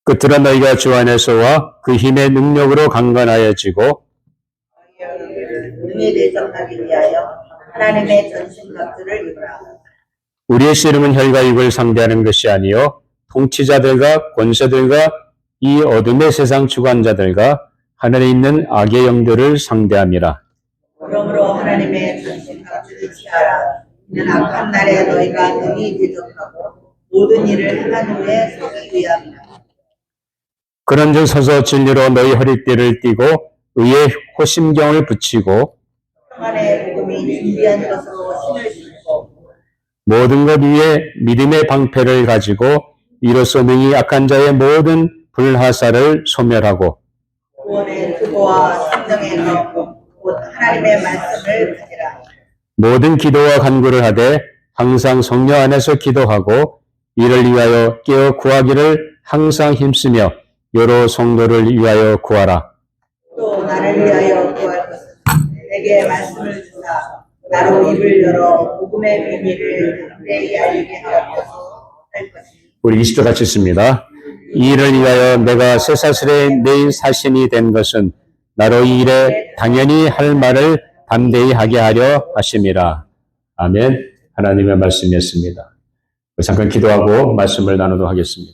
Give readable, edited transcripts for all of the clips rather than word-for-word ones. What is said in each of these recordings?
끝으로 너희가 주 안에서와 그 힘의 능력으로 강건하여지고 능히 대적하기 위하여 하나님의 전신갑주를 입으라. 우리의 씨름은 혈과 육을 상대하는 것이 아니요 통치자들과 권세들과 이 어둠의 세상 주관자들과 하늘에 있는 악의 영들을 상대함이라. 그러므로 하나님의 전신갑주를 취하라. 이는 악한 날에 너희가 능히 대적하고 모든 일을 행한 후에 서기 위함이라. 그런즉 서서 진리로 너희 허리띠를 띠고 의의 호심경을 붙이고 평안의 복음이 준비한 것으로 신을 신고 모든 것 위에 믿음의 방패를 가지고 이로써 능히 악한 자의 모든 불하사를 소멸하고 구원의 그거와 성령의 가고 곧 하나님의 말씀을 가지라. 모든 기도와 간구를 하되 항상 성령 안에서 기도하고 이를 위하여 깨어 구하기를 항상 힘쓰며 여러 성도를 위하여 구하라. 또 나를 위하여 구할 것은 내게 말씀을 주사 나로 입을 열어 복음의 비밀을 담대히 알리게 하옵소서 할 것이니. 우리 20절 같이 읽습니다. 이 일을 위하여 내가 쇠사슬에 매인 사신이 된 것은 나로 이 일에 당연히 할 말을 담대히 하게 하려 하심이라. 아멘. 하나님의 말씀이었습니다. 잠깐 기도하고 말씀을 나누도록 하겠습니다.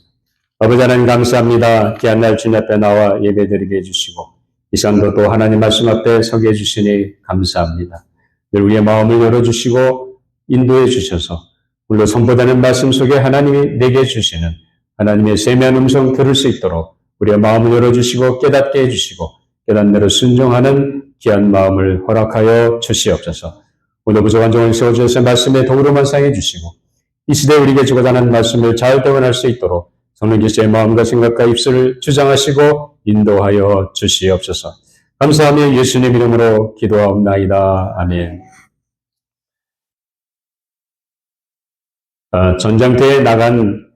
아버지 하나님 감사합니다. 귀한 날 주님 앞에 나와 예배드리게 해주시고 이 시간도 또 하나님 말씀 앞에 서게 해주시니 감사합니다. 늘 우리의 마음을 열어주시고 인도해 주셔서 물론 선포되는 말씀 속에 하나님이 내게 주시는 하나님의 세미한 음성 들을 수 있도록 우리의 마음을 열어주시고 깨닫게 해주시고 깨닫는 대로 순종하는 귀한 마음을 허락하여 주시옵소서. 오늘 부족한 종을 세워주셔서 말씀에 도구로만 사용해 주시고 이 시대에 우리에게 주고자 하는 말씀을 잘 대원할 수 있도록 성령께서의 마음과 생각과 입술을 주장하시고 인도하여 주시옵소서. 감사하며 예수님 이름으로 기도하옵나이다. 아멘. 전장터에 나간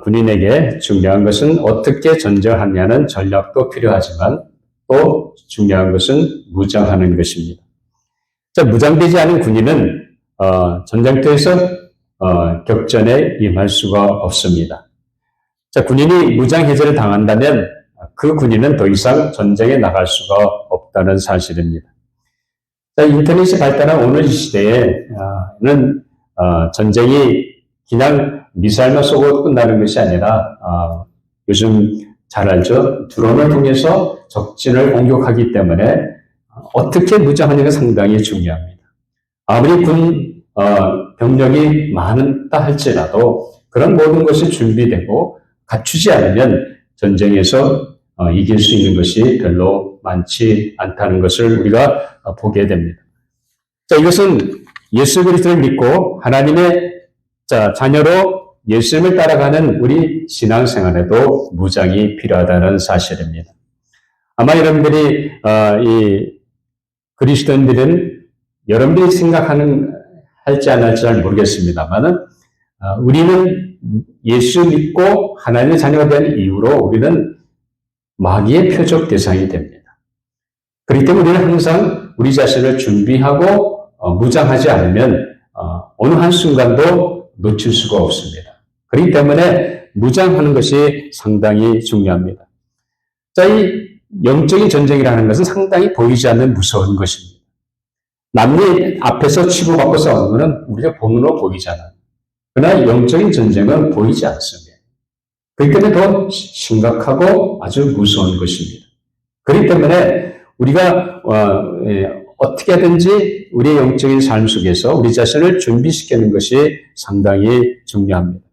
군인에게 중요한 것은 어떻게 전쟁하냐는 전략도 필요하지만 또 중요한 것은 무장하는 것입니다. 자, 무장되지 않은 군인은 전장터에서 격전에 임할 수가 없습니다. 자, 군인이 무장해제를 당한다면 그 군인은 더 이상 전쟁에 나갈 수가 없다는 사실입니다. 자, 인터넷이 발달한 오늘 이 시대에는 전쟁이 그냥 미사일만 쏘고 끝나는 것이 아니라 요즘 잘 알죠? 드론을 통해서 적진을 공격하기 때문에 어떻게 무장하느냐가 상당히 중요합니다. 아무리 병력이 많다 할지라도 그런 모든 것이 준비되고 갖추지 않으면 전쟁에서 이길 수 있는 것이 별로 많지 않다는 것을 우리가 보게 됩니다. 자, 이것은 예수 그리스도를 믿고 하나님의 자녀로 예수님을 따라가는 우리 신앙생활에도 무장이 필요하다는 사실입니다. 아마 여러분들이 이 그리스도인들은 여러분들이 할지 안 할지 잘 모르겠습니다만은 우리는 예수 믿고 하나님의 자녀가 된 이후로 우리는 마귀의 표적 대상이 됩니다. 그렇기 때문에 우리는 항상 우리 자신을 준비하고 무장하지 않으면 어느 한순간도 놓칠 수가 없습니다. 그렇기 때문에 무장하는 것이 상당히 중요합니다. 자, 이 영적인 전쟁이라는 것은 상당히 보이지 않는 무서운 것입니다. 남이 앞에서 치고받고 싸우는 것은 우리가 본으로 보이잖아요. 그러나 영적인 전쟁은 보이지 않습니다. 그렇기 때문에 더 심각하고 아주 무서운 것입니다. 그렇기 때문에 우리가 어떻게 하든지 우리의 영적인 삶 속에서 우리 자신을 준비시키는 것이 상당히 중요합니다.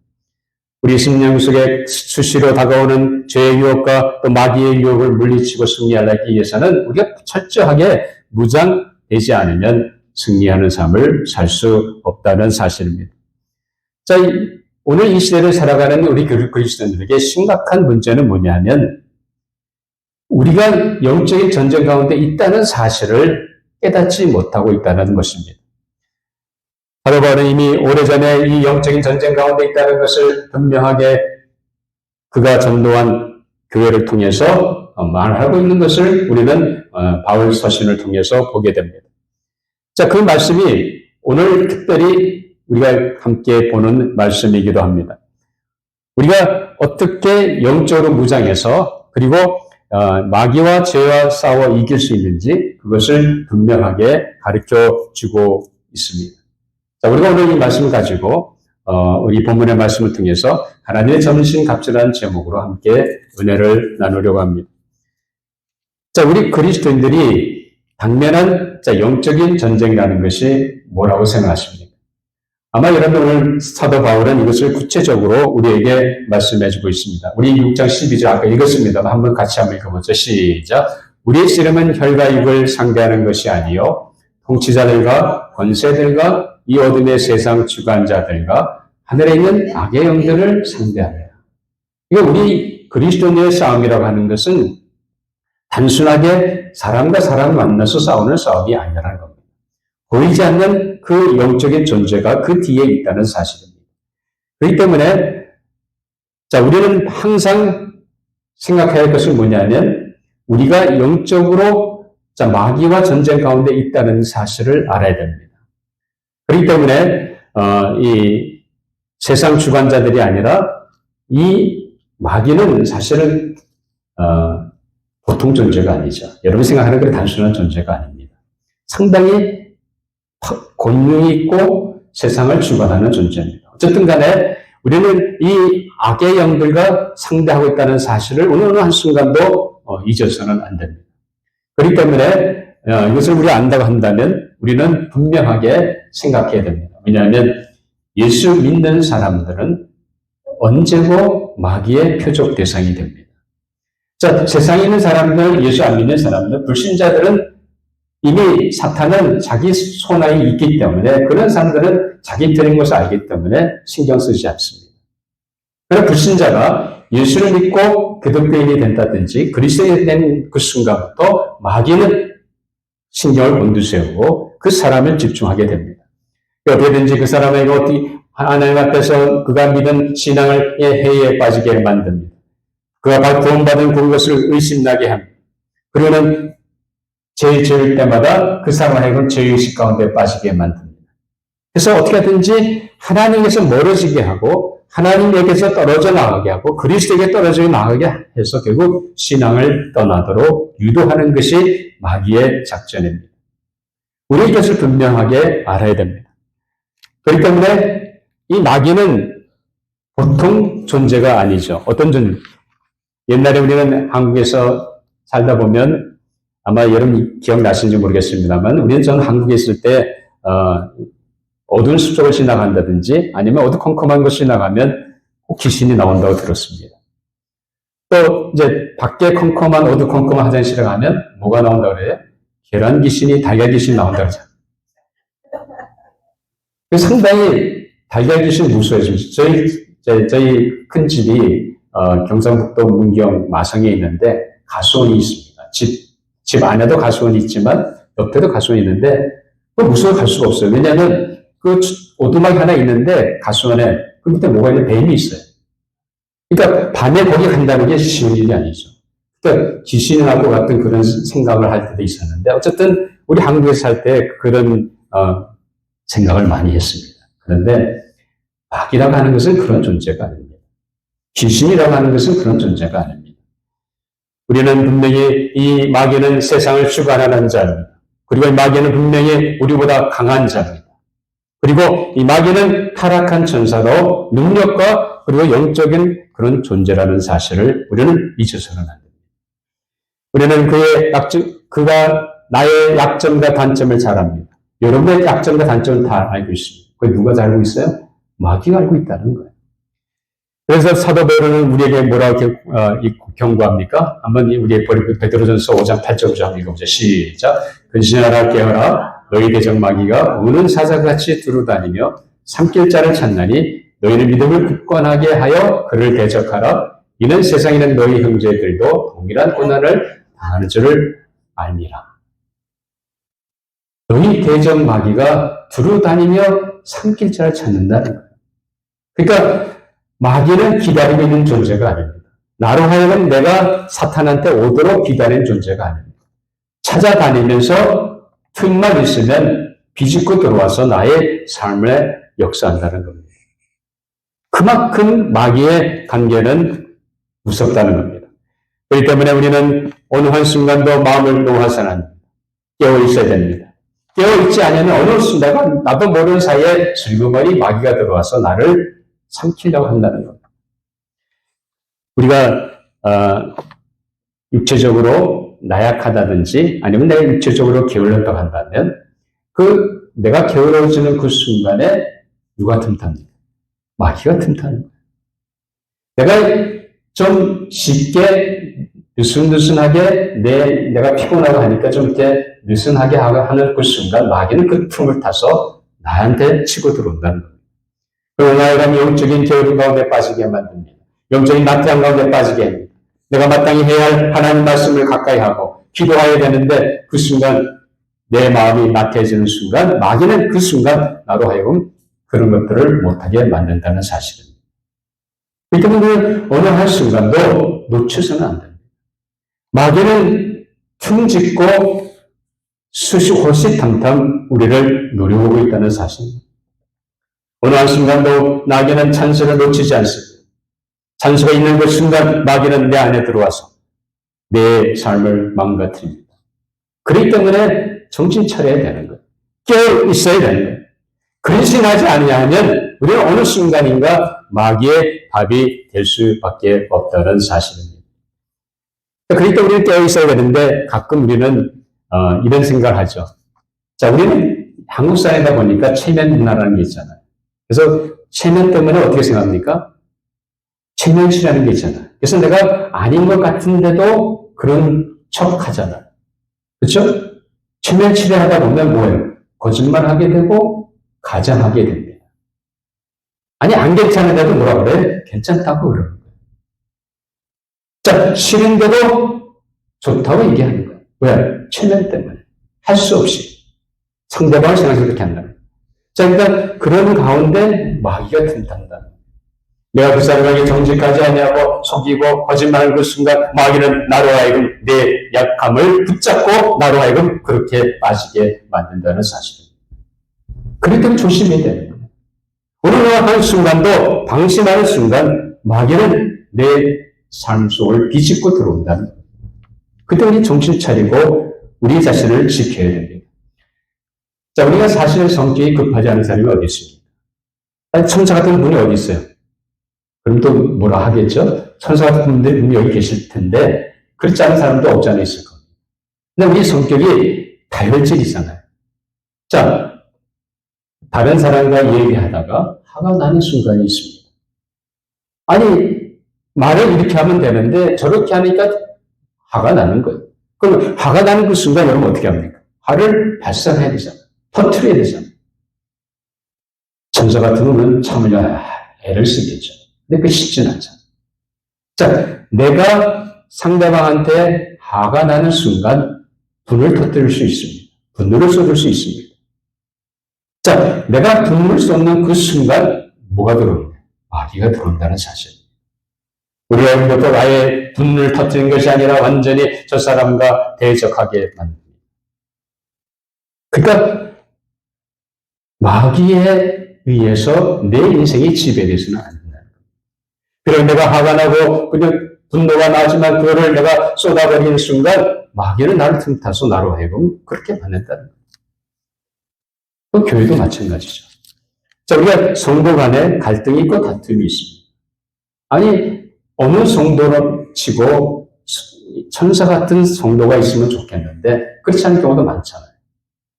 우리 심령 속에 수시로 다가오는 죄의 유혹과 또 마귀의 유혹을 물리치고 승리하기 위해서는 우리가 철저하게 무장되지 않으면 승리하는 삶을 살 수 없다는 사실입니다. 자, 오늘 이 시대를 살아가는 우리 그리스도인들에게 심각한 문제는 뭐냐면 우리가 영적인 전쟁 가운데 있다는 사실을 깨닫지 못하고 있다는 것입니다. 사도 바울은 이미 오래전에 이 영적인 전쟁 가운데 있다는 것을 분명하게 그가 전도한 교회를 통해서 말하고 있는 것을 우리는 바울 서신을 통해서 보게 됩니다. 자, 그 말씀이 오늘 특별히 우리가 함께 보는 말씀이기도 합니다. 우리가 어떻게 영적으로 무장해서 그리고 마귀와 죄와 싸워 이길 수 있는지 그것을 분명하게 가르쳐 주고 있습니다. 자, 우리가 오늘 이 말씀을 가지고 우리 본문의 말씀을 통해서 하나님의 전신갑주라는 제목으로 함께 은혜를 나누려고 합니다. 자, 우리 그리스도인들이 당면한 영적인 전쟁이라는 것이 뭐라고 생각하십니까? 아마 여러분 오늘 사도 바울은 이것을 구체적으로 우리에게 말씀해주고 있습니다. 우리 6장 12절 아까 읽었습니다만 한번 같이 한번 읽어보죠. 시작. 우리의 씨름은 혈과 육을 상대하는 것이 아니요 통치자들과 권세들과 이 어둠의 세상 주관자들과 하늘에 있는 악의 영들을 상대하느라. 이게 우리 그리스도인의 싸움이라고 하는 것은 단순하게 사람과 사람 만나서 싸우는 싸움이 아니라는 겁니다. 보이지 않는 그 영적인 존재가 그 뒤에 있다는 사실입니다. 그렇기 때문에 우리는 항상 생각해야 할 것은 뭐냐면 우리가 영적으로 마귀와 전쟁 가운데 있다는 사실을 알아야 됩니다. 그렇기 때문에 이 세상 주관자들이 아니라 이 마귀는 사실은 보통 존재가 아니죠. 여러분이 생각하는 그 단순한 존재가 아닙니다. 상당히 권능이 있고 세상을 주관하는 존재입니다. 어쨌든 간에 우리는 이 악의 영들과 상대하고 있다는 사실을 어느 한순간도 잊어서는 안 됩니다. 그렇기 때문에 이것을 우리가 안다고 한다면 우리는 분명하게 생각해야 됩니다. 왜냐하면 예수 믿는 사람들은 언제고 마귀의 표적 대상이 됩니다. 자, 세상에 있는 사람들, 예수 안 믿는 사람들, 불신자들은 이미 사탄은 자기 손안에 있기 때문에 그런 사람들은 자기 틀린 것을 알기 때문에 신경 쓰지 않습니다. 그러나 불신자가 예수를 믿고 기독교인이 된다든지 그리스도인이 된 그 순간부터 마귀는 신경을 곤두세우고 그 사람을 집중하게 됩니다. 어떻게든지 그 사람에게 어떻게 하나님 앞에서 그가 믿은 신앙을 해이에 빠지게 만듭니다. 그가 구원받은 그것을 의심나게 합니다. 그러면 죄 지을 때마다 그 사람에게는 죄의식 가운데 빠지게 만듭니다. 그래서 어떻게든지 하나님에서 멀어지게 하고 하나님에게서 떨어져 나가게 하고 그리스도에게 떨어져 나가게 해서 결국 신앙을 떠나도록 유도하는 것이 마귀의 작전입니다. 우리 이것을 분명하게 알아야 됩니다. 그렇기 때문에 이 마귀는 보통 존재가 아니죠. 어떤 존재? 옛날에 우리는 한국에서 살다 보면 아마 여러분 기억나시는지 모르겠습니다만 우리는 전 한국에 있을 때 어두운 숲속을 지나간다든지 아니면 어두컴컴한 곳을 지나가면 꼭 귀신이 나온다고 들었습니다. 또 이제 밖에 컴컴한 어두컴컴한 화장실에 가면 뭐가 나온다고 그래요? 계란 귀신이, 달걀 귀신이 나온다고 그러죠. 상당히 달걀 귀신 무서워요. 저희 큰 집이 경상북도 문경 마성에 있는데 가수원이 있습니다. 집 안에도 가수원이 있지만 옆에도 가수원이 있는데 무서워 갈 수가 없어요. 왜냐하면 그 오두막이 하나 있는데 가수원에 그 밑에 뭐가 있는 뱀이 있어요. 그러니까 밤에 거기 간다는 게 쉬운 일이 아니죠. 그러니까 귀신이 나올 것 같은 그런 생각을 할 때도 있었는데 어쨌든 우리 한국에서 살 때 그런 생각을 많이 했습니다. 그런데 마귀라고 하는 것은 그런 존재가 아닙니다. 귀신이라고 하는 것은 그런 존재가 아닙니다. 우리는 분명히 이 마귀는 세상을 주관하는 자입니다. 그리고 이 마귀는 분명히 우리보다 강한 자입니다. 그리고 이 마귀는 타락한 천사로 능력과 그리고 영적인 그런 존재라는 사실을 우리는 잊어서는 안 됩니다. 우리는 그가 나의 약점과 단점을 잘 압니다. 여러분의 약점과 단점을 다 알고 있습니다. 그게 누가 잘 알고 있어요? 마귀가 알고 있다는 거예요. 그래서 사도 바울은 우리에게 뭐라고 경고합니까? 한번 우리 베드로전서 5장 8절부터 한번 읽어보죠. 시작. 근신하라 깨어라. 너희 대적 마귀가 우는 사자같이 두루다니며 삼킬 자를 찾나니 너희는 믿음을 굳건하게 하여 그를 대적하라. 이는 세상에 있는 너희 형제들도 동일한 고난을 당하는 줄을 알미라. 너희 대적 마귀가 두루다니며 삼킬 자를 찾는다는 거예요. 그러니까 마귀는 기다리고 있는 존재가 아닙니다. 나로 하여금 내가 사탄한테 오도록 기다리는 존재가 아닙니다. 찾아다니면서 틈만 있으면 비집고 들어와서 나의 삶에 역사한다는 겁니다. 그만큼 마귀의 관계는 무섭다는 겁니다. 그렇기 때문에 우리는 어느 한순간도 마음을 놓아서는 안 됩니다. 깨어 있어야 됩니다. 깨어 있지 않으면 어느 순간 나도 모르는 사이에 슬그머니 마귀가 들어와서 나를 삼키려고 한다는 겁니다. 우리가 육체적으로 나약하다든지 아니면 내가 육체적으로 게을렀다고 한다면 내가 게을러지는 그 순간에 누가 틈탑니까? 마귀가 틈타는 거예요. 내가 좀 쉽게 느슨느슨하게 내가 피곤하고 하니까 좀 이렇게 느슨하게 하는 그 순간 마귀는 그 틈을 타서 나한테 치고 들어온다는 거예요. 그리고 나아가면 영적인 게으름 가운데 빠지게 만듭니다. 영적인 나태함 가운데 빠지게 합니다. 내가 마땅히 해야 할 하나님 말씀을 가까이 하고 기도해야 되는데 그 순간 내 마음이 나태해지는 순간 마귀는 그 순간 나로 하여금 그런 것들을 못하게 만든다는 사실입니다. 그렇기 때문에 어느 한 순간도 놓쳐서는 안 됩니다. 마귀는 틈짓고 호시탐탐 우리를 노려보고 있다는 사실입니다. 어느 한 순간도 마귀는 찬스를 놓치지 않습니다. 찬스가 있는 그 순간 마귀는 내 안에 들어와서 내 삶을 망가뜨립니다. 그렇기 때문에 정신 차려야 되는 거예요. 깨어 있어야 되는 거예요. 근신하지 않으면 우리는 어느 순간인가 마귀의 밥이 될 수밖에 없다는 사실입니다. 그렇기 때문에 우리는 깨어 있어야 되는데 가끔 우리는 이런 생각을 하죠. 자, 우리는 한국 사회다 보니까 체면 문화라는 게 있잖아요. 그래서 체면 때문에 어떻게 생각합니까? 체면치라는 게 있잖아요. 그래서 내가 아닌 것 같은데도 그런 척 하잖아요. 그렇죠? 체면치를 하다 보면 뭐예요? 거짓말하게 되고 가장하게 됩니다. 아니 안 괜찮은데도 뭐라 그래? 괜찮다고 그러는 거예요. 자, 싫은데도 좋다고 얘기하는 거예요. 왜? 체면 때문에. 할 수 없이. 상대방을 생각해서 그렇게 한다는 거예요. 자, 그러니까 그런 가운데 마귀가 틈탄다는 거예요. 내가 그 사람에게 정직하지 않냐고 속이고 거짓말하는 그 순간 마귀는 나로 하여금 내 약함을 붙잡고 나로 하여금 그렇게 빠지게 만든다는 사실입니다. 그렇기 때문에 조심해야 됩니다. 어느 한 순간도 방심하는 순간 마귀는 내 삶 속을 비집고 들어온다는 거예요. 그때 우리 정신 차리고 우리 자신을 지켜야 됩니다. 자, 우리가 사실 성격이 급하지 않은 사람이 어디 있습니까? 아니, 천사 같은 분이 어디 있어요? 그럼 또 뭐라 하겠죠? 천사 같은 분이 여기 계실 텐데 그렇지 않은 사람도 없지 않아 있을 겁니다. 근데 우리 성격이 다혈질이잖아요. 자, 다른 사람과 얘기하다가 화가 나는 순간이 있습니다. 아니, 말을 이렇게 하면 되는데 저렇게 하니까 화가 나는 거예요. 그럼 화가 나는 그 순간 여러분 어떻게 합니까? 화를 발산해야 되잖아요. 터트려야 되잖아요. 천사 같은 놈은 참으려 애를 쓰겠죠. 근데 그 쉽진 않잖아요. 자, 내가 상대방한테 화가 나는 순간 분을 터뜨릴 수 있습니다. 분노를 쏟을 수 있습니다. 자, 내가 분노를 쏟는 그 순간 뭐가 들어오냐? 마귀가 들어온다는 사실. 우리가 모두 아예 분노를 터뜨리는 것이 아니라 완전히 저 사람과 대적하게 만듭니다. 그러니까 마귀에 의해서 내 인생이 지배되어서는 안 된다는 거예요. 그럼 내가 화가 나고 그냥 분노가 나지만 그거를 내가 쏟아버리는 순간 마귀는 나를 틈타서 나로 하여금 그렇게 만든다는 거예요. 또 교회도 마찬가지죠. 자, 우리가 성도 간에 갈등이 있고 다툼이 있습니다. 아니, 어느 성도로 치고 천사 같은 성도가 있으면 좋겠는데 그렇지 않은 경우도 많잖아요.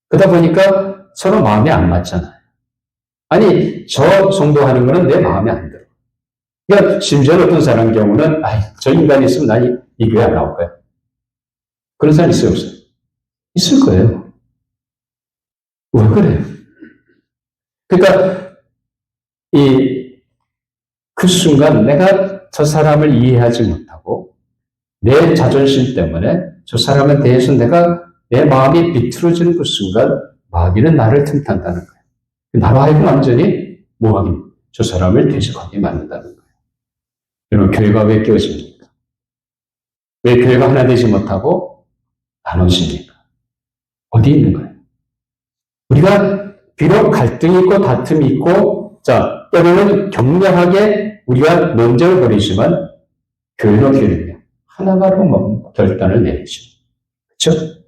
그러다 보니까 서로 마음이 안 맞잖아요. 아니, 저 성도 하는 거는 내 마음에 안 들어. 그러니까 심지어 어떤 사람 경우는 저 인간이 있으면 난 이 교회 안 나올 거야. 그런 사람 있어요, 없어요? 있을 거예요. 왜 그래요? 그러니까 그 순간 내가 저 사람을 이해하지 못하고 내 자존심 때문에 저 사람에 대해서 내 마음이 비틀어지는 그 순간 마귀는 나를 틈탄다는 거예요. 나로 하여금 완전히 저 사람을 대적하게 만든다는 거예요. 여러분, 교회가 왜 깨어집니까? 왜 교회가 하나 되지 못하고 나눠집니까? 어디 있는 거예요? 우리가 비록 갈등이 있고 다툼이 있고 자, 때로는 격렬하게 우리가 논쟁을 벌이지만 교회는 어떻게 됩니까? 하나가로 뭐 결단을 내리죠. 그렇죠?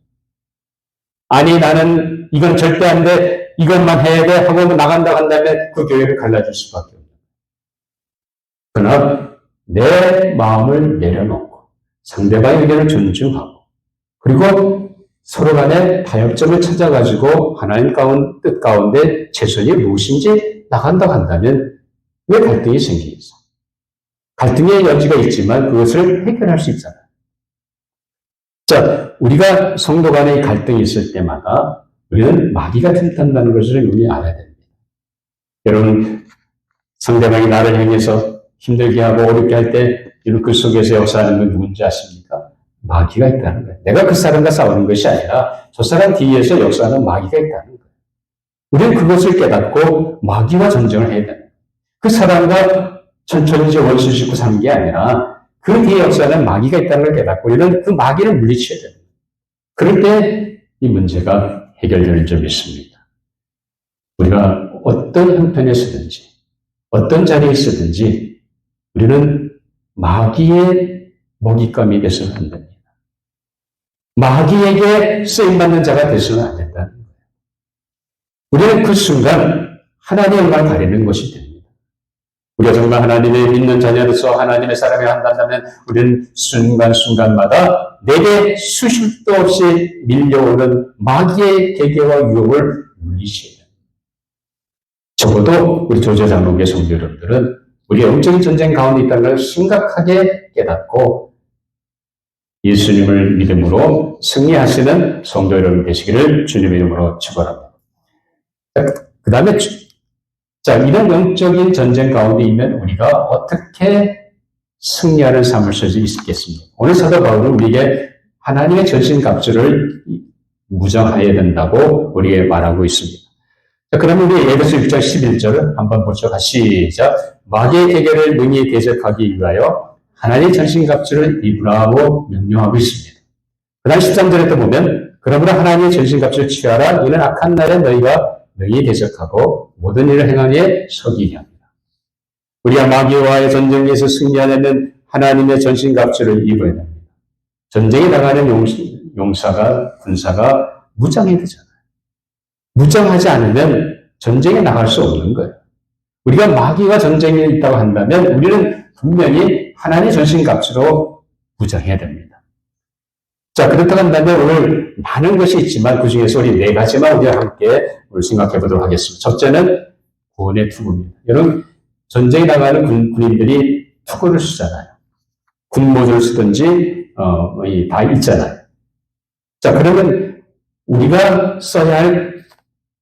아니 나는 이건 절대 안 돼. 이것만 해야 돼. 하고 나간다 한다면 그 교회를 갈라줄 수밖에 없는. 그러나 내 마음을 내려놓고 상대방의 의견을 존중하고 그리고 서로 간에 타협점을 찾아가지고 하나님 뜻 가운데 최선이 무엇인지 나간다 한다면 왜 갈등이 생기겠어? 갈등의 여지가 있지만 그것을 해결할 수 있잖아요. 자, 우리가 성도 간의 갈등이 있을 때마다 우리는 마귀가 틈탄다는 것을 우리 알아야 됩니다. 여러분, 상대방이 나를 향해서 힘들게 하고 어렵게 할 때 그 속에서 역사하는 건 누군지 아십니까? 마귀가 있다는 거예요. 내가 그 사람과 싸우는 것이 아니라 저 사람 뒤에서 역사하는 마귀가 있다는 거예요. 우리는 그것을 깨닫고 마귀와 전쟁을 해야 됩니다. 그 사람과 천천히 원수 짓고 사는 게 아니라 그 뒤에 역사하는 마귀가 있다는 걸 깨닫고 우리는 그 마귀를 물리쳐야 됩니다. 그럴 때 이 문제가 해결되는 점이 있습니다. 우리가 어떤 형편에 서든지 어떤 자리에 있든지 우리는 마귀의 먹잇감이 되서는 안 됩니다. 마귀에게 쓰임받는 자가 되서는 안 된다는 거예요. 우리는 그 순간 하나님의 영광을 가리는 것이 됩니다. 우리가 정말 하나님의 믿는 자녀로서 하나님의 사람이 한다면 우리는 순간순간마다 내게 수실도 없이 밀려오는 마귀의 계계와 유혹을 물리쳐야 됩니다. 적어도 우리 조제장로교회 성도 여러분들은 우리 영적인 전쟁 가운데 있다는 걸 심각하게 깨닫고 예수님을 믿음으로 승리하시는 성도 여러분 되시기를 주님의 이름으로 축원합니다. 그 다음에 자, 이런 영적인 전쟁 가운데 있는 우리가 어떻게 승리하는 삶을 살 수 있겠습니까? 오늘 사도 바울은 우리에게 하나님의 전신갑주를 무장해야 된다고 우리에게 말하고 있습니다. 자, 그러면 우리 에베소 6장 11절을 한번 보죠. 시작. 마귀의 계계를 능히 대적하기 위하여 하나님의 전신갑주를 입으라고 명령하고 있습니다. 그 다음 13절에 또 보면 그러므로 하나님의 전신갑주를 취하라. 이는 악한 날에 너희가 능히 대적하고 모든 일을 행하기에 서기게 합니다. 우리가 마귀와의 전쟁에서 승리하려면 하나님의 전신갑주를 입어야 됩니다. 전쟁에 나가는 용사가 군사가 무장해야 되잖아요. 무장하지 않으면 전쟁에 나갈 수 없는 거예요. 우리가 마귀와 전쟁에 있다고 한다면 우리는 분명히 하나님의 전신갑주로 무장해야 됩니다. 자, 그렇다고 한다면 오늘 많은 것이 있지만 그 중에서 우리 네 가지만 우리가 함께 오늘 생각해 보도록 하겠습니다. 첫째는 구원의 투구입니다. 여러분, 전쟁에 나가는 군인들이 투구를 쓰잖아요. 군모를 쓰든지, 다 있잖아요. 자, 그러면 우리가 써야 할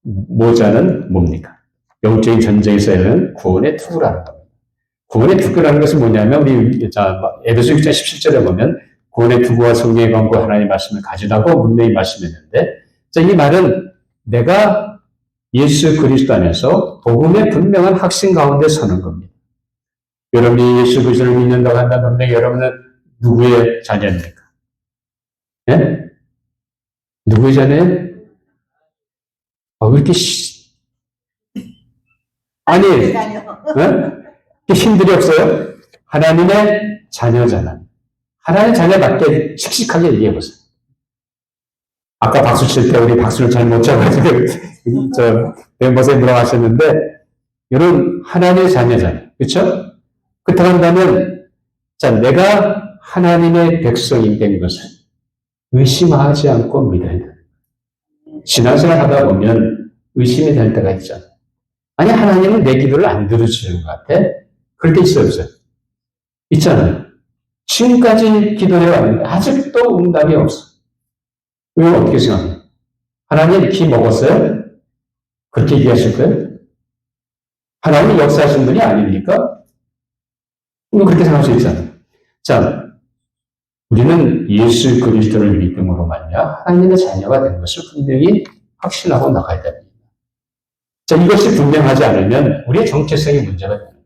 모자는 뭡니까? 영적인 전쟁에 써야 하는 구원의 투구라는 겁니다. 구원의 투구라는 것은 뭐냐면, 에베소 6장 17절에 보면, 구원의 투구와 성령의 권고 하나님의 말씀을 가지라고 분명히 말씀했는데, 자, 이 말은 내가 예수 그리스도 안에서 복음의 분명한 확신 가운데 서는 겁니다. 여러분이 예수 그리스도를 믿는다고 한다면 분명히 여러분은 누구의 자녀입니까? 예? 누구의 자녀예요? 왜 이렇게 아니, 예? 힘들이 없어요? 하나님의 자녀잖아요. 하나님의 자녀답게 씩씩하게 얘기해보세요. 아까 박수 칠 때 우리 박수를 잘 못 쳐가지고, 멤버스에 물어가셨는데, 여러분, 하나님의 자녀잖아요. 그쵸? 그렇다고 한다면, 자, 내가 하나님의 백성이 된 것을 의심하지 않고 믿어야 돼요. 신앙생활 하다 보면 의심이 될 때가 있잖아요. 아니, 하나님은 내 기도를 안 들어주시는 것 같아? 그럴 때 있어요, 없어요? 있잖아요. 지금까지 기도해왔는데 아직도 응답이 없어. 이건 어떻게 생각해요? 하나님 기 먹었어요? 그렇게 얘기하실 거예요? 하나님이 역사하신 분이 아닙니까? 그렇게 생각할 수 있잖아요. 자, 우리는 예수 그리스도를 믿음으로 말미암아 하나님의 자녀가 된 것을 분명히 확신하고 나가야 됩니다. 자, 이것이 분명하지 않으면 우리의 정체성이 문제가 됩니다.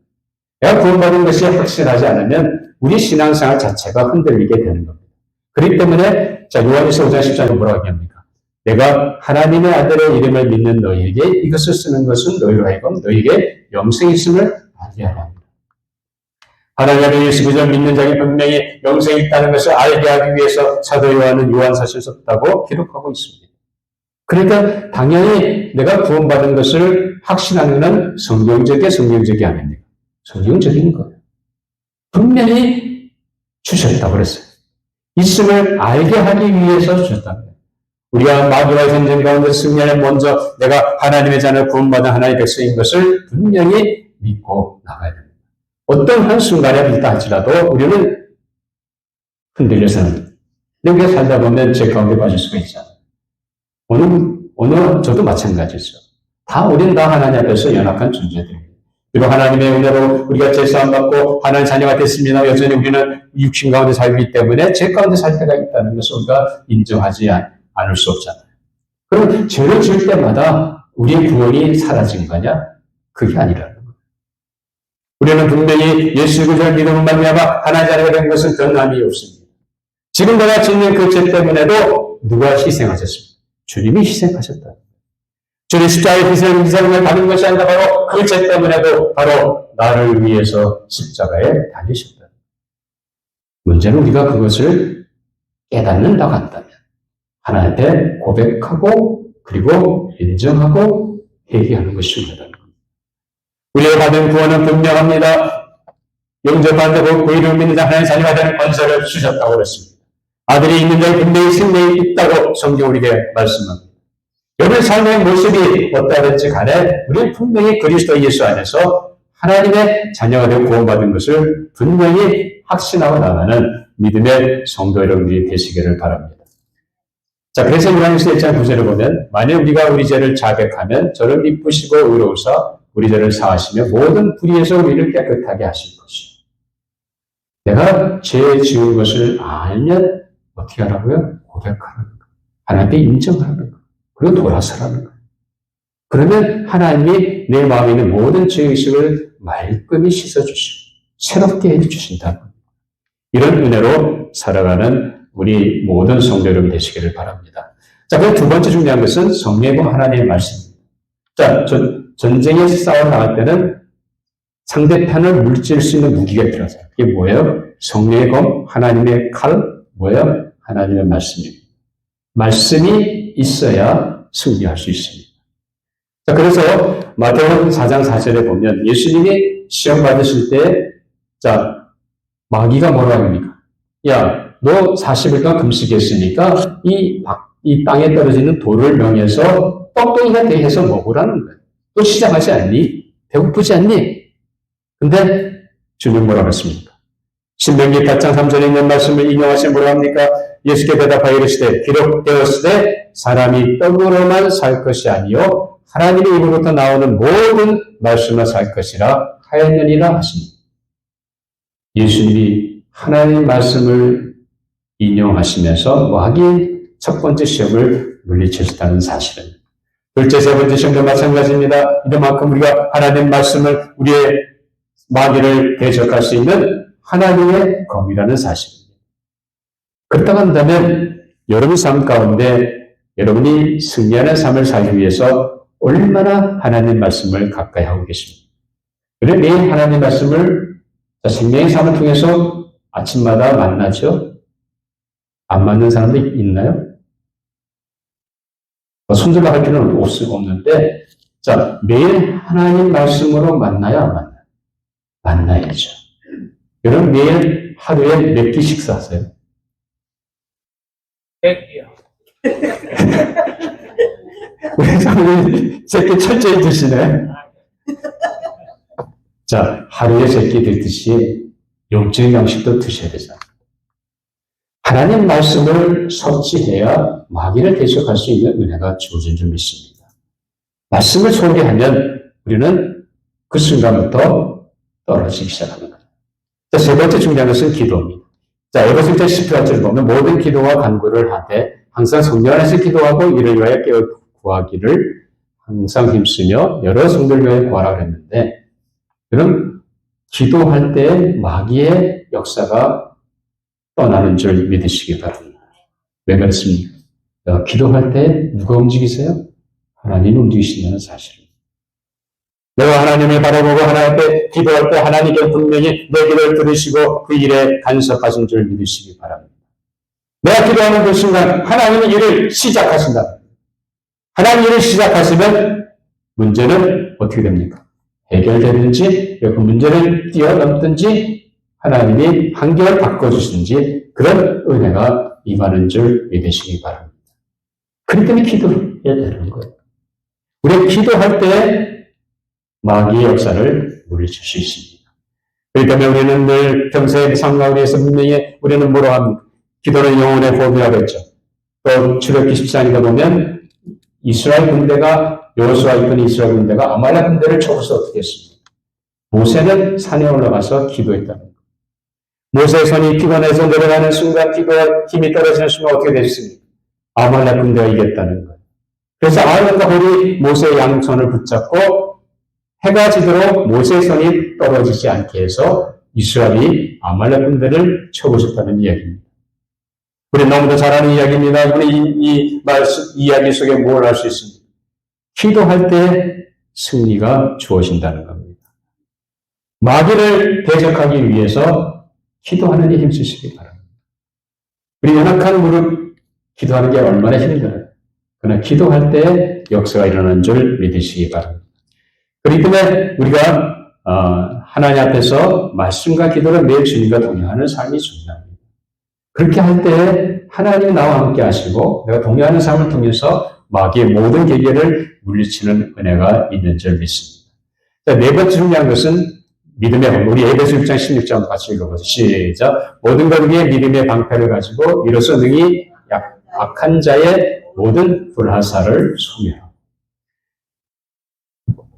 내가 구원받은 것이 확실하지 않으면 우리 신앙생활 자체가 흔들리게 되는 겁니다. 그렇기 때문에 자, 요한일서 5장 10장에 뭐라고 얘기합니까? 내가 하나님의 아들의 이름을 믿는 너희에게 이것을 쓰는 것은 너희로 하여금 너희에게 영생이 있음을 알게 하려 합니다. 하나님의 예수 그리스도를 믿는 자에게 분명히 영생이 있다는 것을 알게 하기 위해서 사도 요한은 요한사실 썼다고 기록하고 있습니다. 그러니까 당연히 내가 구원받은 것을 확신하는 것은 성경적이 아닙니다. 성경적인 거예요. 분명히 주셨다고 그랬어요. 있음을 알게 하기 위해서 주셨다는 거예요. 우리가 마귀와의 전쟁 가운데 승리하는 먼저 내가 하나님의 자녀 구원받은 하나님의 백성인 것을 분명히 믿고 나가야 됩니다. 어떤 한순간에 믿다 할지라도 우리는 흔들려서는 여기에 살다 보면 제 가운데 빠질 수가 있잖아요. 오늘 저도 마찬가지죠. 우리는 다 하나님 앞에서 연약한 존재들입니다. 그리고 하나님의 은혜로 우리가 제사함받고 하나님 자녀가 됐습니다. 여전히 우리는 육신 가운데 살기 때문에 죄 가운데 살 때가 있다는 것을 우리가 인정하지 않을 수 없잖아요. 그럼 죄를 지을 때마다 우리의 구원이 사라진 거냐? 그게 아니라는 거예요. 우리는 분명히 예수 그리스도를 믿음으로 말미암아 하나님 자녀가 된 것은 변함이 없습니다. 지금 내가 짓는 그 죄 때문에도 누가 희생하셨습니까? 주님이 희생하셨다. 주님 십자가의 희생을 받은 것이 아니라 바로 그 죄 때문에도 바로 나를 위해서 십자가에 달리셨다. 문제는 우리가 그것을 깨닫는다고 한다면 하나님 앞에 고백하고 그리고 인정하고 회개하는 것이 중요하다는 겁니다. 우리가 받은 구원은 분명합니다. 영접받고 그 이름을 믿는 자 하나님의 자녀가 되는 권세를 주셨다고 그랬습니다. 아들이 있는 자에 분명히 생명이 있다고 성경 우리에게 말씀합니다. 여러분의 삶의 모습이 어떠하든지 간에 우리는 분명히 그리스도 예수 안에서 하나님의 자녀가 되고 구원받은 것을 분명히 확신하고 나가는 믿음의 성도 여러분들이 되시기를 바랍니다. 자, 그래서 요한일서 1장 9절을 보면 만일 우리가 우리 죄를 자백하면 저를 미쁘시고 의로우사 우리 죄를 사하시며 모든 불의에서 우리를 깨끗하게 하실 것이요. 내가 죄 지은 것을 알면 어떻게 하라고요? 고백하라는 거예요. 하나님께 인정하라는 거예요. 그리고 돌아서라는 거예요. 그러면 하나님이 내 마음에 있는 모든 죄의식을 말끔히 씻어주시고 새롭게 해주신다는 거예요. 이런 은혜로 살아가는 우리 모든 성도 여러분 되시기를 바랍니다. 자, 그럼 두 번째 중요한 것은 성령과 하나님의 말씀입니다. 자, 전쟁에서 싸워 나갈 때는 상대편을 물질 수 있는 무기가 필요하죠. 이게 뭐예요? 성령의 검, 하나님의 칼, 뭐예요? 하나님의 말씀입니다. 말씀이 있어야 승리할 수 있습니다. 자, 그래서 마태복음 4장 4절에 보면 예수님이 시험 받으실 때, 자, 마귀가 뭐라고 합니까? 야, 너 40일간 금식했으니까 이 땅에 떨어지는 돌을 명해서 떡덩이가 되게 해서 먹으라는 거예요. 또 시작하지 않니? 배고프지 않니? 근데 주님 뭐라고 했습니까? 신명기 8장 3절에 있는 말씀을 인용하시면 뭐라고 합니까? 예수께 대답하여 이르시되 기록되었으되 사람이 떡으로만 살 것이 아니요 하나님의 입으로부터 나오는 모든 말씀으로 살 것이라 하였느니라 하십니다. 예수님이 하나님의 말씀을 인용하시면서 마귀의 첫 번째 시험을 물리치셨다는 사실은 둘째, 세 번째 시험도 마찬가지입니다. 이만큼 우리가 하나님의 말씀을 우리의 마귀를 대적할 수 있는 하나님의 검이라는 사실입니다. 그렇다고 한다면 여러분 삶 가운데 여러분이 승리하는 삶을 살기 위해서 얼마나 하나님 말씀을 가까이 하고 계십니까? 그래 매일 하나님 말씀을 생명의 삶을 통해서 아침마다 만나죠? 안 맞는 사람도 있나요? 손들어 할 필요는 없는데, 자, 매일 하나님 말씀으로 만나야 안 만나요? 만나야죠. 여러분 매일 하루에 몇 끼 식사하세요? 100끼요. 우리 사모님 3끼 철저히 드시네. 자, 하루에 3끼 드듯이 영적인 양식도 드셔야 되잖아요. 하나님 말씀을 섭취해야 마귀를 대적할 수 있는 은혜가 주어진 줄 믿습니다. 말씀을 소개하면 우리는 그 순간부터 떨어지기 시작하는 거예요. 자, 세 번째 중요한 것은 기도입니다. 자, 에베소서 18절을 보면 모든 기도와 간구를 하되 항상 성령 안에서 기도하고 이를 위하여 깨어 구하기를 항상 힘쓰며 여러 성도를 위하여 구하라 그랬는데, 그럼 기도할 때 마귀의 역사가 떠나는 줄 믿으시기 바랍니다. 왜 그렇습니까? 기도할 때 누가 움직이세요? 하나님이 움직이신다는 사실입니다. 내가 하나님을 바라보고 하나님 앞에 기도할 때 하나님께 분명히 내 기도를 들으시고 그 일에 간섭하신 줄 믿으시기 바랍니다. 내가 기도하는 그 순간 하나님이 일을 시작하신다. 하나님 일을 시작하시면 문제는 어떻게 됩니까? 해결되든지 그 문제를 뛰어넘든지 하나님이 환경을 바꿔주시든지 그런 은혜가 임하는 줄 믿으시기 바랍니다. 그렇기 때문에 기도해야 되는 거예요. 우리가 기도할 때 마귀의 역사를 물리칠 수 있습니다. 그렇기 때문에 우리는 늘 평소의 삶 가운데서 분명히 우리는 뭐로 합니까? 기도는 영혼의 호흡이라고 했죠. 또 출애굽기 14장에 보면 이스라엘 군대가 여호수아 이끄는 이스라엘 군대가 아말렉 군대를 쳐서 어떻게 했습니까? 모세는 산에 올라가서 기도했다는 거예요. 모세의 손이 피곤해서 내려가는 순간 기도와 힘이 떨어지는 순간 어떻게 됐습니까? 아말렉 군대가 이겼다는 거예요. 그래서 아론과 홀이 모세의 양손을 붙잡고 해가 지도록 모세의 손이 떨어지지 않게 해서 이스라엘이 아말렉 군대를 쳐고 싶다는 이야기입니다. 우리 너무도 잘 아는 이야기입니다. 우리 이 이야기 속에 뭘 알 수 있습니까? 기도할 때 승리가 주어진다는 겁니다. 마귀를 대적하기 위해서 기도하는 데 힘쓰시기 바랍니다. 우리 연약한 무릎 기도하는 게 얼마나 힘들어요. 그러나 기도할 때 역사가 일어나는 줄 믿으시기 바랍니다. 그렇기 때문에 우리가 하나님 앞에서 말씀과 기도를 매일 주님과 동행하는 삶이 중요합니다. 그렇게 할 때 하나님이 나와 함께 하시고 내가 동행하는 삶을 통해서 마귀의 모든 계계를 물리치는 은혜가 있는 줄 믿습니다. 네 번째 중요한 것은 믿음의 방패. 우리 에베소 6장 16절 같이 읽어보세요. 시작. 모든 것 위에 믿음의 방패를 가지고 이로써 능히 악한 자의 모든 불화살을 소멸하고.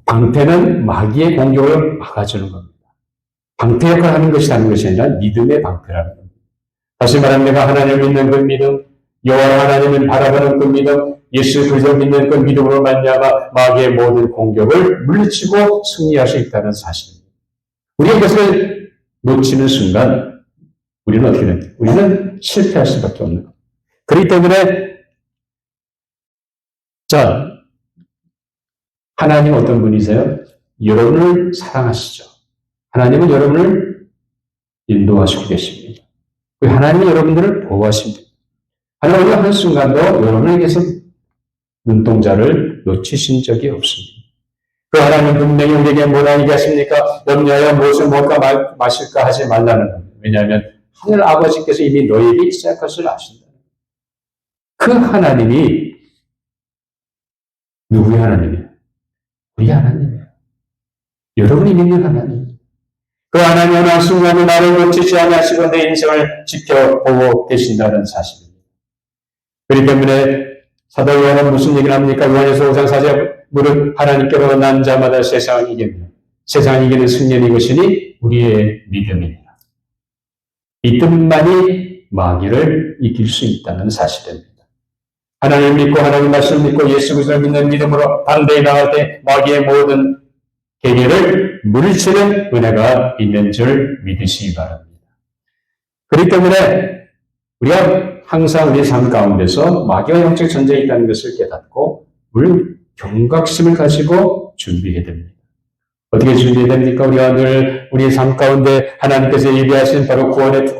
방패는 마귀의 공격을 막아주는 겁니다. 방패 역할을 하는 것이 아닌 것이 아니라 믿음의 방패라는 겁니다. 다시 말하면 내가 하나님을 믿는 그 믿음, 여호와 하나님을 바라보는 그 믿음, 예수 그리스도를 믿는 그 믿음으로 말미암아 마귀의 모든 공격을 물리치고 승리할 수 있다는 사실입니다. 우리가 이것을 놓치는 순간 우리는 어떻게 됩니까? 우리는 실패할 수밖에 없는 겁니다. 그렇기 때문에 자, 하나님 어떤 분이세요? 여러분을 사랑하시죠. 하나님은 여러분을 인도하시고 계십니다. 하나님은 여러분들을 보호하십니다. 하나님은 한순간도 여러분에게서 눈동자를 놓치신 적이 없습니다. 그 하나님은 분명히 우리에게 뭐라 얘기하십니까? 염려하여 무엇을 먹을까 마실까 하지 말라는 겁니다. 왜냐하면 하늘 아버지께서 이미 너희에게 있어야 할 것을 아신다. 그 하나님이 누구의 하나님이에요? 우리 하나님이에요. 여러분이 믿는 하나님. 그 하나님은 한순간에 나를 놓치지 아니하시고 내 인생을 지켜보고 계신다는 사실입니다. 그렇기 때문에 사도 요한은 무슨 얘기를 합니까? 요한에서 5장 4절 무릇 하나님께로 난 자마다 세상을 이깁니다. 세상을 이기는 승리는 이것이니 우리의 믿음이니라. 믿음만이 마귀를 이길 수 있다는 사실입니다. 하나님을 믿고 하나님 말씀을 믿고 예수 그리스도를 믿는 믿음으로 반대에 나갈 때 마귀의 모든 계계를 물리치는 은혜가 있는 줄 믿으시기 바랍니다. 그렇기 때문에 우리가 항상 우리 삶 가운데서 마귀와 영적 전쟁이 있다는 것을 깨닫고 우리는 경각심을 가지고 준비해야 됩니다. 어떻게 준비해야 됩니까? 우리가 늘 우리의 삶 가운데 하나님께서 예비하신 바로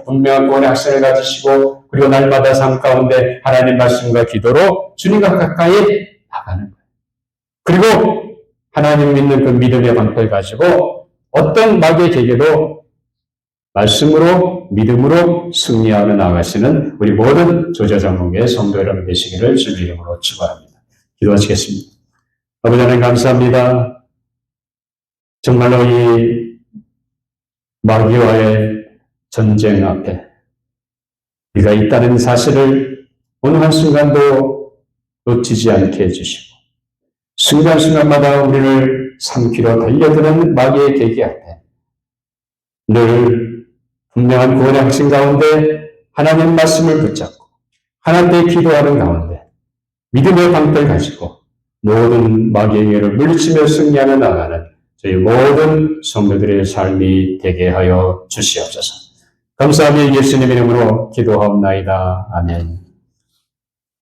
분명한 구원의 학생을 가지시고 그리고 날마다 삶 가운데 하나님 말씀과 기도로 주님과 가까이 나가는 거예요. 그리고 하나님 믿는 그 믿음의 방패를 가지고 어떤 마귀의 계계도 말씀으로 믿음으로 승리하며 나가시는 우리 모든 조자장목의 성도 여러분 되시기를 주님의 이름으로 축원합니다. 기도하시겠습니다. 아버지 하나님 감사합니다. 정말로 이 마귀와의 전쟁 앞에 우리가 있다는 사실을 어느 한순간도 놓치지 않게 해주시고 순간순간마다 우리를 삼키러 달려드는 마귀의 계기 앞에 늘 분명한 구원의 확신 가운데 하나님 말씀을 붙잡고 하나님께 기도하는 가운데 믿음의 방패를 가지고 모든 마귀의 예를 물리치며 승리하며 나가는 저희 모든 성도들의 삶이 되게 하여 주시옵소서. 감사하며 예수님 이름으로 기도하옵나이다. 아멘.